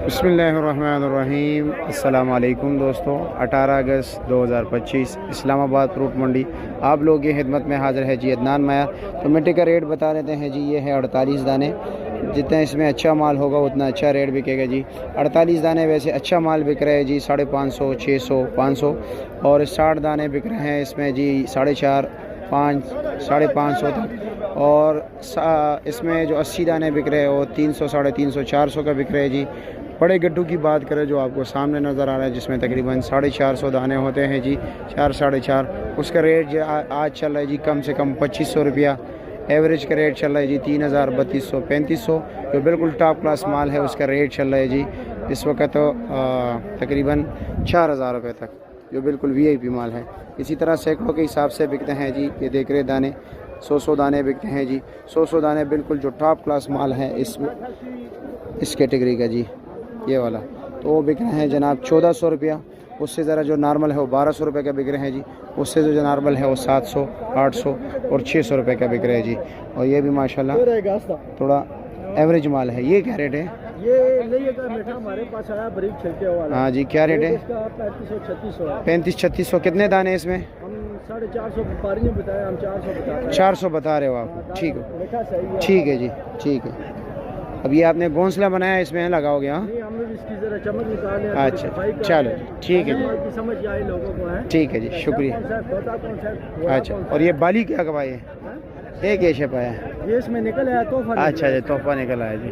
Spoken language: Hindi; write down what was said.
बिस्मिल्लाहिर्रहमानिर्रहीम। अस्सलाम वालेकुम दोस्तों। 18 अगस्त 2025 इस्लामाबाद फ्रूट मंडी आप लोगों की खिदमत में हाज़िर है जी अदनान माया। तो मिट्टी का रेट बता देते हैं जी। ये है 48 दाने। जितना इसमें अच्छा माल होगा उतना अच्छा रेट बिकेगा जी। 48 दाने वैसे अच्छा माल बिक रहा है जी 550, 600, 500 और 60 दाने बिक रहे हैं इसमें जी 450, 5, 550 तक। और इसमें जो 80 दाने बिक रहे हैं वो 300, 350, 400 का बिक रहे हैं जी। बड़े गड्ढू की बात करें जो आपको सामने नज़र आ रहा है जिसमें तकरीबन 450 दाने होते हैं जी, 4, 4.5। उसका रेट जो आज चल रहा है जी कम से कम 2500 रुपया। एवरेज का रेट चल रहा है जी 3000, 3200, 3500। जो बिल्कुल टॉप क्लास माल है उसका रेट चल रहा है जी इस वक्त तो तकरीबन 4000 रुपये तक, जो बिल्कुल VIP माल है। इसी तरह सैकड़ों के हिसाब से बिकते हैं जी। ये देख रहे दाने 100 दाने बिकते हैं जी। 100 दाने बिल्कुल जो टॉप क्लास माल है इस कैटेगरी का जी, ये वाला। तो वो बिक रहे हैं जनाब 1400 रुपया। उससे ज़रा जो नॉर्मल है वो 1200 रुपये का बिक रहे हैं जी। उससे जो नॉर्मल है वो 700, 800 और 600 रुपये का बिक रहे हैं जी। और ये भी माशाल्लाह थोड़ा एवरेज माल है। ये क्या रेट है? ये मीठा हमारे पास आया बरीक छिलके वाला। हाँ जी, क्या रेट है? 3500, 3500 कितने दाने इसमें? हम 450 व्यापारी ने बताया, हम 400 बता रहे हैं। 400 बता रहे हो आप? ठीक है, मीठा सही है। ठीक है जी, ठीक है। अब ये आपने घोंसला बनाया इसमें लगाओगे? हाँ, नहीं, हमने इसकी जरा चमक निकाले। अच्छा, चलो ठीक है जी, समझ आए लोगों को है। ठीक है जी, शुक्रिया। अच्छा, और ये बाली क्या कमाई है? एक ऐसे पाया? ये इसमें निकल आया तोहफा। अच्छा जी, तोहफा निकल आया जी।